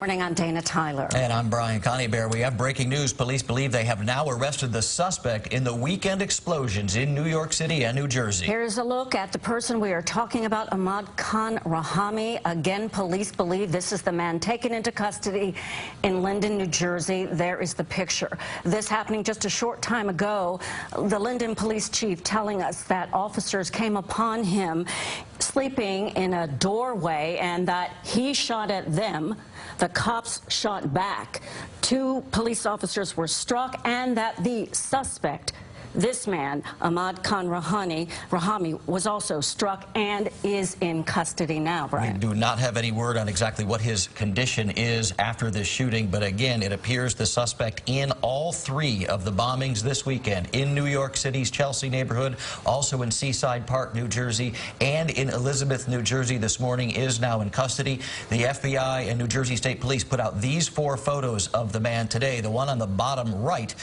Morning, I'm Dana Tyler. And I'm Brian Coneybear. We have breaking news. Police believe they have now arrested the suspect in the weekend explosions in New York City and New Jersey. Here's a look at the person we are talking about, Ahmad Khan Rahami. Again, police believe this is the man taken into custody in Linden, New Jersey. There is the picture. This happening just a short time ago. The Linden Police Chief telling us that officers came upon him sleeping in a doorway and that he shot at them. The cops shot back. 2 police officers were struck, and that the suspect, this man, Ahmad Khan Rahami, was also struck and is in custody now, Brian. We do not have any word on exactly what his condition is after this shooting, but again, it appears the suspect in all 3 of the bombings this weekend in New York City's Chelsea neighborhood, also in Seaside Park, New Jersey, and in Elizabeth, New Jersey this morning is now in custody. The FBI and New Jersey State Police put out these 4 photos of the man today. The one on the bottom right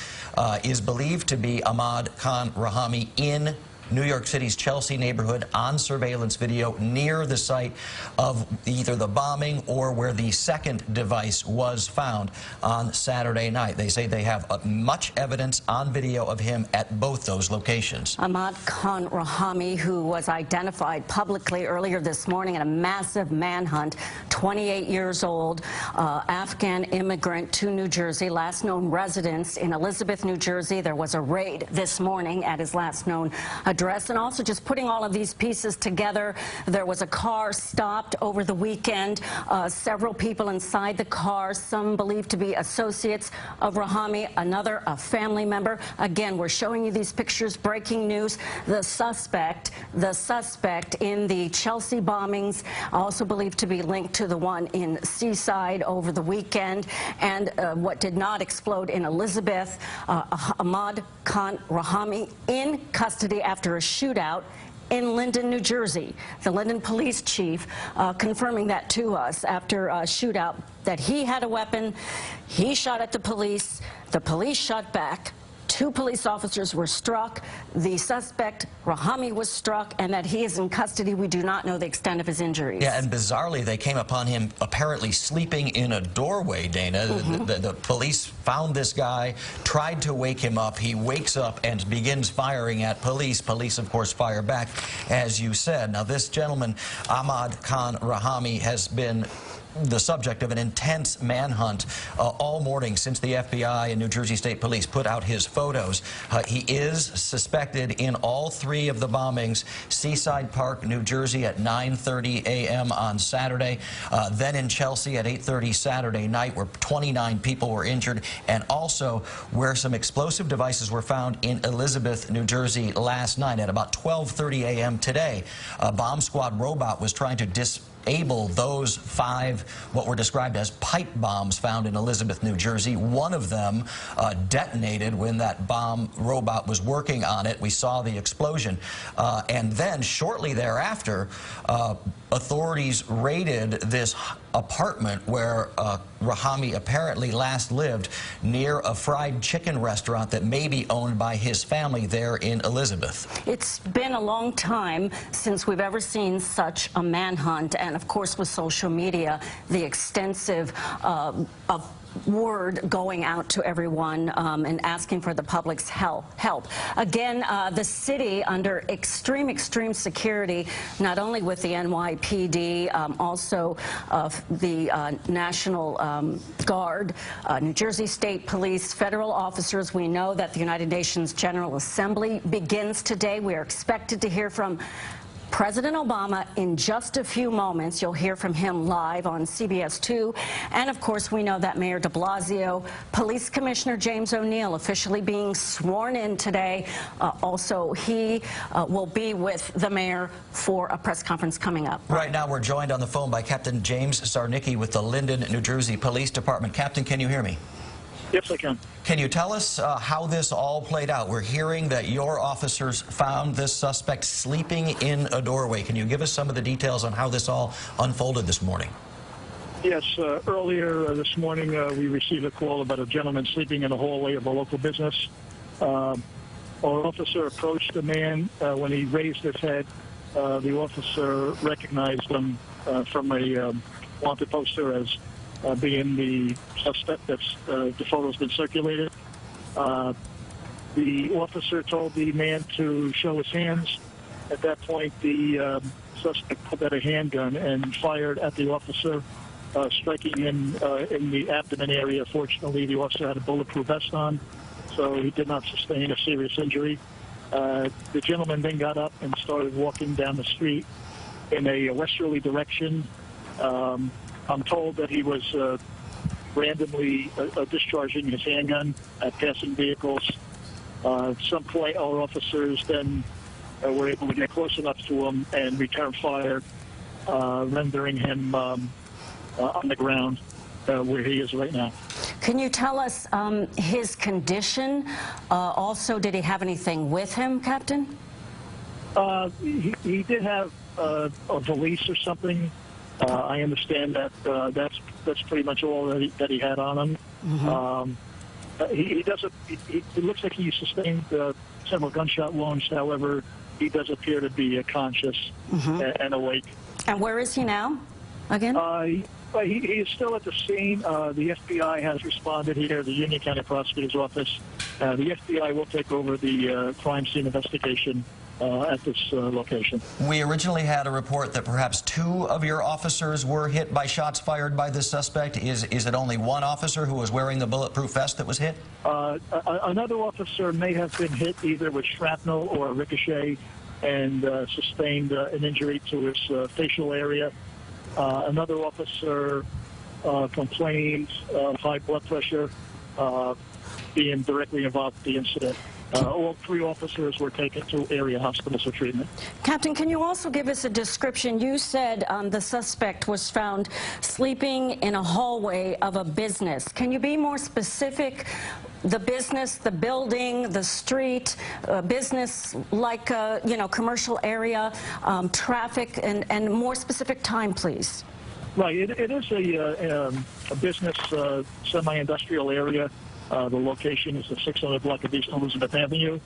is believed to be Ahmad Khan Rahami in New York City's Chelsea neighborhood on surveillance video near the site of either the bombing or where the second device was found on Saturday night. They say they have much evidence on video of him at both those locations. Ahmad Khan Rahami, who was identified publicly earlier this morning in a massive manhunt, 28 years old, Afghan immigrant to New Jersey, last known residence in Elizabeth, New Jersey. There was a raid this morning at his last known address. And also, just putting all of these pieces together, there was a car stopped over the weekend. Several people inside the car, some believed to be associates of Rahami, another a family member. Again, we're showing you these pictures. Breaking news: the suspect in the Chelsea bombings, also believed to be linked to the one in Seaside over the weekend, and what did not explode in Elizabeth. Ahmad Khan Rahami in custody after a shootout in Linden, New Jersey. The Linden Police Chief confirming that to us after a shootout, that he had a weapon, he shot at the police shot back. 2 police officers were struck. The suspect, Rahami, was struck, and that he is in custody. We do not know the extent of his injuries. Yeah, and bizarrely, they came upon him apparently sleeping in a doorway, Dana. The police found this guy, tried to wake him up. He wakes up and begins firing at police. Police, of course, fire back, as you said. Now, this gentleman, Ahmad Khan Rahami, has been the subject of an intense manhunt all morning since the FBI and New Jersey State Police put out his photos. He is suspected in all 3 of the bombings: Seaside Park, New Jersey at 9:30 a.m. on Saturday, then in Chelsea at 8:30 Saturday night, where 29 people were injured, and also where some explosive devices were found in Elizabeth, New Jersey last night at about 12:30 a.m. today. A bomb squad robot was trying to disable those 5 what were described as pipe bombs found in Elizabeth, New Jersey. One of them detonated when that bomb robot was working on it. We saw the explosion. And then shortly thereafter, authorities raided this apartment where Rahami apparently last lived, near a fried chicken restaurant that may be owned by his family there in Elizabeth. It's been a long time since we've ever seen such a manhunt, and of course with social media, the extensive word going out to everyone and asking for the public's help. Again, the city under extreme security, not only with the NYPD, also the National Guard, New Jersey State Police, federal officers. We know that the United Nations General Assembly begins today. We are expected to hear from President Obama in just a few moments. You'll hear from him live on CBS 2. And, of course, we know that Mayor de Blasio, Police Commissioner James O'Neill officially being sworn in today. Also, he will be with the mayor for a press conference coming up. Right now, we're joined on the phone by Captain James Sarnicki with the Linden, New Jersey Police Department. Captain, can you hear me? Yes, I can. Can you tell us how this all played out? We're hearing that your officers found this suspect sleeping in a doorway. Can you give us some of the details on how this all unfolded this morning? Yes, earlier this morning we received a call about a gentleman sleeping in the hallway of a local business. Our officer approached the man. When he raised his head, the officer recognized him from a wanted poster as being the suspect that's the photo's been circulated. The officer told the man to show his hands. At that point, the suspect pulled out a handgun and fired at the officer, striking him in the abdomen area. Fortunately, the officer had a bulletproof vest on, so he did not sustain a serious injury. The gentleman then got up and started walking down the street in a westerly direction. I'm told that he was randomly discharging his handgun at passing vehicles. At some point, our officers then were able to get close enough to him and return fire, rendering him on the ground where he is right now. Can you tell us his condition? Also, did he have anything with him, Captain? He did have a valise or something. I understand that that's pretty much all that he had on him. Mm-hmm. It looks like he sustained several gunshot wounds. However, he does appear to be conscious and awake. And where is he now, again? He is still at the scene. The FBI has responded here, the Union County Prosecutor's Office. The FBI will take over the crime scene investigation at this location. We originally had a report that perhaps 2 of your officers were hit by shots fired by this suspect. Is it only one officer who was wearing the bulletproof vest that was hit? Another officer may have been hit either with shrapnel or a ricochet and sustained an injury to his facial area. Another officer complained of high blood pressure, being directly involved in the incident. All 3 officers were taken to area hospitals for treatment. Captain, can you also give us a description? You said the suspect was found sleeping in a hallway of a business. Can you be more specific? The business, the building, the street, business like, commercial area, traffic, and more specific time, please. Right. It is a business semi-industrial area. The location is the 600 block of East Elizabeth Avenue.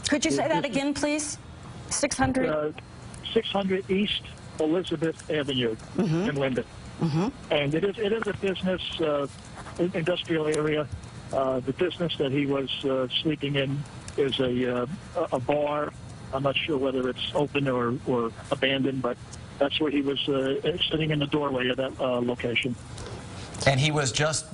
Could you say that again, please? 600? 600 East Elizabeth Avenue in Linden. And it is a business industrial area. The business that he was sleeping in is a bar. I'm not sure whether it's open or abandoned, but that's where he was sitting in the doorway of that location. And he was just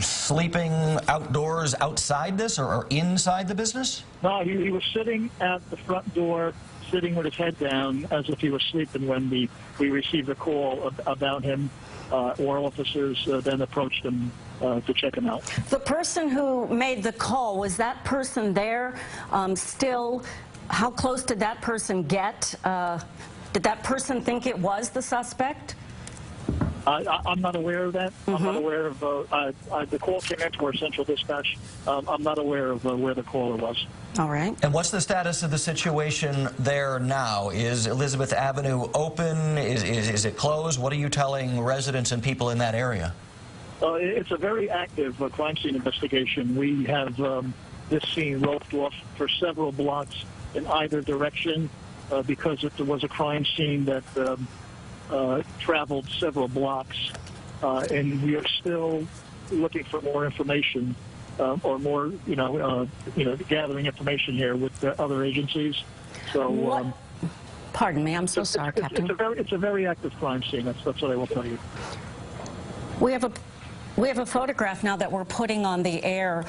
sleeping outdoors outside this or inside the business? No, he was sitting at the front door, sitting with his head down as if he was sleeping when we received a call about him. Our officers then approached him to check him out. The person who made the call, was that person there still? How close did that person get? Did that person think it was the suspect? I'm not aware of that. I'm not aware of the call came into our central dispatch. I'm not aware of where the caller was. All right. And what's the status of the situation there now? Is Elizabeth Avenue open? Is it closed? What are you telling residents and people in that area? It's a very active crime scene investigation. We have this scene roped off for several blocks in either direction because if there was a crime scene that traveled several blocks, and we are still looking for more information or more, gathering information here with other agencies. So, pardon me, I'm so sorry, Captain. It's a very active crime scene. That's what I will tell you. We have a photograph now that we're putting on the air,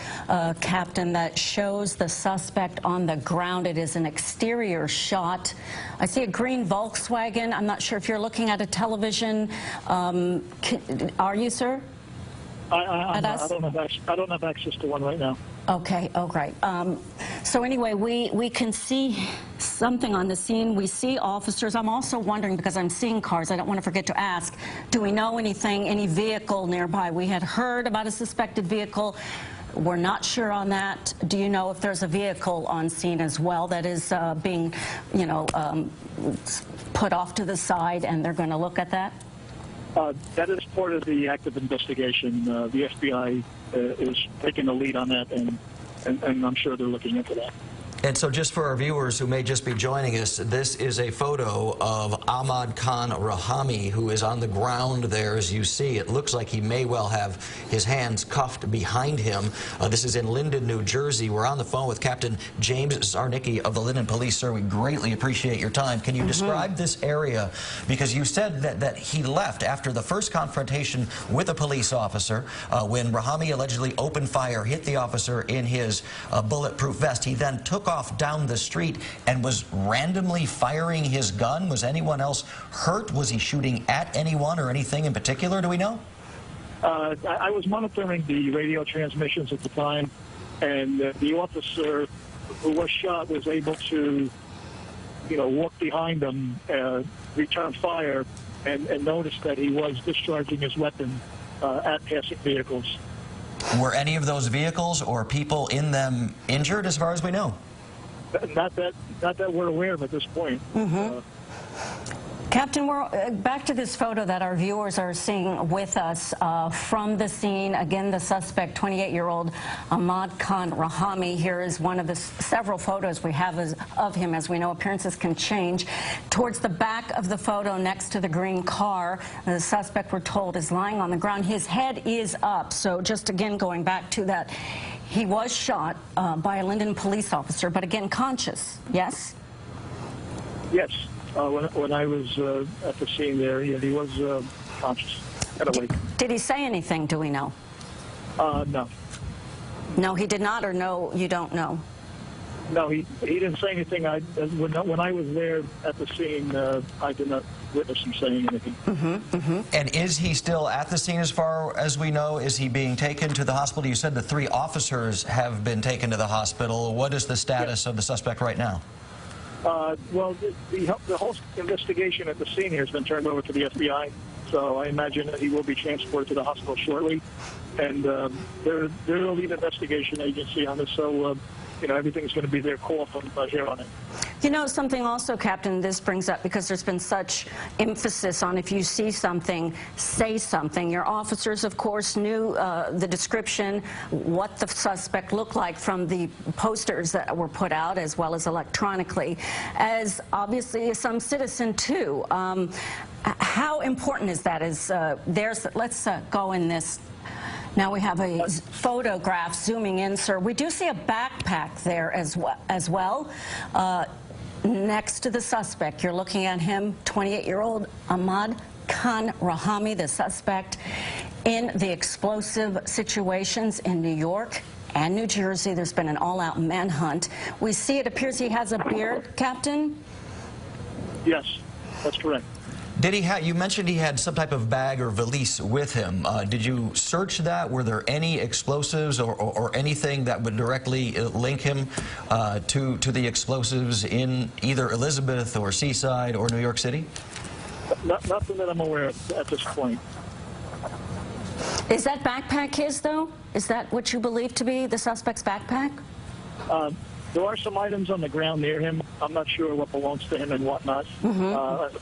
Captain, that shows the suspect on the ground. It is an exterior shot. I see a green Volkswagen. I'm not sure if you're looking at a television. Are you, sir? I don't have access to one right now. Okay, oh great. So anyway, we can see something on the scene. We see officers. I'm also wondering, because I'm seeing cars, I don't want to forget to ask, do we know anything, any vehicle nearby? We had heard about a suspected vehicle. We're not sure on that. Do you know if there's a vehicle on scene as well that is being, put off to the side and they're going to look at that? That is part of the active investigation. The FBI is taking the lead on that, and I'm sure they're looking into that. And so just for our viewers who may just be joining us, this is a photo of Ahmad Khan Rahami, who is on the ground there as you see. It looks like he may well have his hands cuffed behind him. This is in Linden, New Jersey. We're on the phone with Captain James Sarnicki of the Linden Police. Sir, we greatly appreciate your time. Can you describe this area? Because you said that he left after the first confrontation with a police officer when Rahami allegedly opened fire, hit the officer in his bulletproof vest. He then took off down the street and was randomly firing his gun. Was anyone else hurt? Was he shooting at anyone or anything in particular? Do we know? I was monitoring the radio transmissions at the time, and the officer who was shot was able to, walk behind him, return fire, and notice that he was discharging his weapon at passing vehicles. Were any of those vehicles or people in them injured, as far as we know? Not that we're aware of at this point. Captain, we're back to this photo that our viewers are seeing with us from the scene. Again, the suspect, 28-year-old Ahmad Khan Rahami. Here is one of the several photos we have of him. As we know, appearances can change. Towards the back of the photo, next to the green car, the suspect, we're told, is lying on the ground. His head is up. So just again, going back to that, he was shot by a Linden police officer, but again, conscious, yes? Yes. When I was at the scene there, he was conscious and awake. Did he say anything, do we know? No. No, he did not, or no, you don't know? No, he didn't say anything. When I was there at the scene, I did not witness him saying anything. And is he still at the scene as far as we know? Is he being taken to the hospital? You said the 3 officers have been taken to the hospital. What is the status of the suspect right now? Well, the whole investigation at the scene here has been turned over to the FBI, so I imagine that he will be transported to the hospital shortly. And they're the lead investigation agency on this, so everything's going to be their call from here on in. You know, something also, Captain, this brings up, because there's been such emphasis on if you see something, say something. Your officers, of course, knew the description, what the suspect looked like from the posters that were put out, as well as electronically, as obviously some citizen, too. How important is that? Let's go in this. Now we have a photograph zooming in, sir. We do see a backpack there as well. Next to the suspect, you're looking at him, 28-year-old Ahmad Khan Rahami, the suspect in the explosive situations in New York and New Jersey. There's been an all-out manhunt. We see it appears he has a beard, Captain? Yes, that's correct. Did he have, you mentioned he had some type of bag or valise with him. Did you search that? Were there any explosives or anything that would directly link him to the explosives in either Elizabeth or Seaside or New York City? Nothing that I'm aware of at this point. Is that backpack his, though? Is that what you believe to be the suspect's backpack? There are some items on the ground near him. I'm not sure what belongs to him and what not.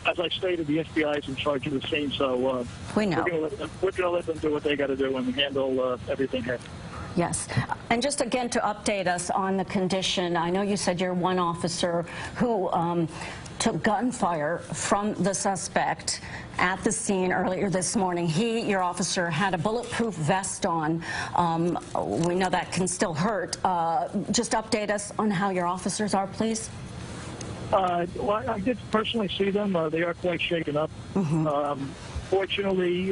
As I stated, the FBI is in charge of the scene, so we know. We're going to let them do what they got to do and handle everything here. Yes. And just again to update us on the condition, I know you said you're one officer who took gunfire from the suspect at the scene earlier this morning. Your officer, had a bulletproof vest on. We know that can still hurt. Just update us on how your officers are, please. Well, I did personally see them. They are quite shaken up. Fortunately,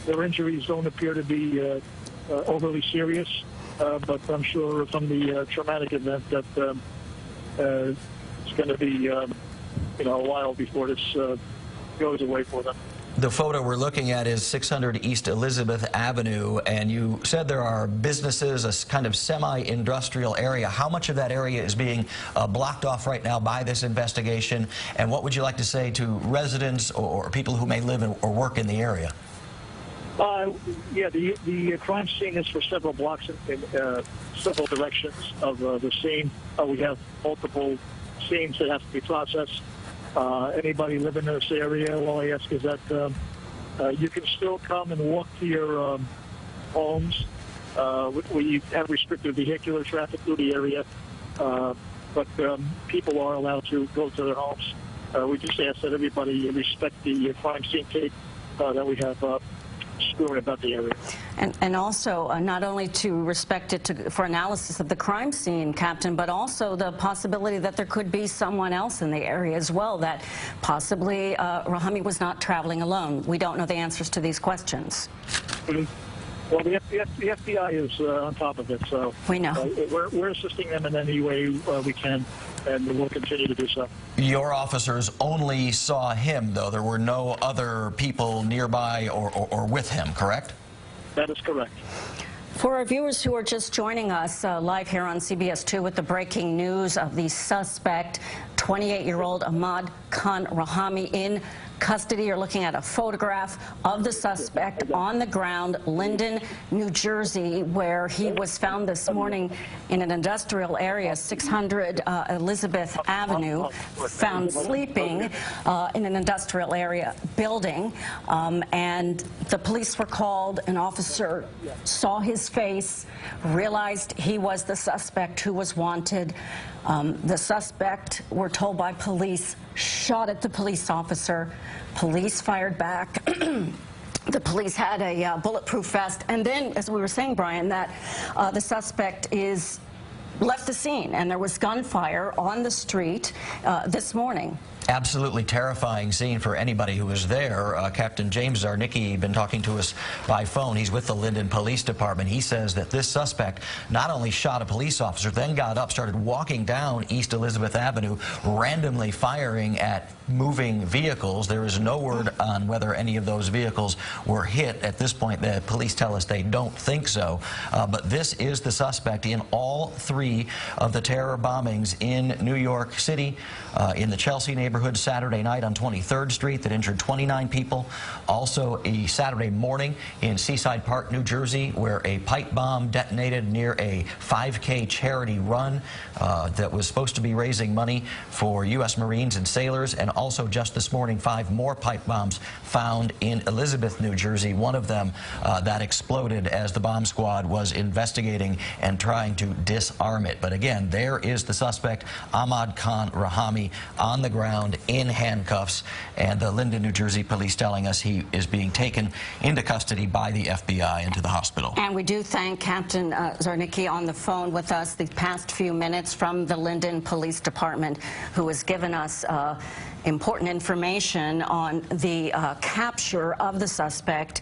their injuries don't appear to be overly serious, but I'm sure from the traumatic event that it's going to be a while before this goes away for them. The photo we're looking at is 600 East Elizabeth Avenue, and you said there are businesses, a kind of semi-industrial area. How much of that area is being blocked off right now by this investigation, and what would you like to say to residents or people who may live or work in the area? Yeah, the crime scene is for several blocks in several directions of the scene. We have multiple scenes that have to be processed. Anybody living in this area, all I ask is that you can still come and walk to your homes. We have restricted vehicular traffic through the area. but people are allowed to go to their homes. We just ask that everybody respect the crime scene tape that we have strewn about the area. And also, not only to respect it for analysis of the crime scene, Captain, but also the possibility that there could be someone else in the area as well, that possibly Rahami was not traveling alone. We don't know the answers to these questions. Well, the FBI is on top of it, so we know. We're assisting them in any way we can, and we'll continue to do so. Your officers only saw him, though. There were no other people nearby or with him, correct? That is correct. For our viewers who are just joining us live here on CBS 2 with the breaking news of the suspect, 28-year-old Ahmad Khan Rahami, in custody. You're looking at a photograph of the suspect on the ground, Linden, New Jersey, where he was found this morning in an industrial area, 600 Elizabeth Avenue, found sleeping in an industrial area building. And the police were called. An officer saw his face, realized he was the suspect who was wanted. The suspect, we're told by police, shot at the police officer. Police fired back. The police had a bulletproof vest. And then, as we were saying, Brian, that the suspect left the scene, and there was gunfire on the street this morning. Absolutely terrifying scene for anybody who was there. Captain James Sarnicki been talking to us by phone. He's with the Linden Police Department. He says that this suspect not only shot a police officer, then got up, started walking down East Elizabeth Avenue, randomly firing at moving vehicles. There is no word on whether any of those vehicles were hit. At this point, the police tell us they don't think so. But this is the suspect in all three of the terror bombings in New York City, in the Chelsea neighborhood Saturday night on 23rd Street that injured 29 people. Also a Saturday morning in Seaside Park, New Jersey, where a pipe bomb detonated near a 5K charity run that was supposed to be raising money for U.S. Marines and sailors. And also just this morning, 5 more pipe bombs found in Elizabeth, New Jersey. One of them that exploded as the bomb squad was investigating and trying to disarm it. But again, there is the suspect, Ahmad Khan Rahami, on the ground in handcuffs, and the Linden, New Jersey police telling us he is being taken into custody by the FBI into the hospital. And we do thank Captain Sarnicki on the phone with us the past few minutes from the Linden Police Department, who has given us important information on the capture of the suspect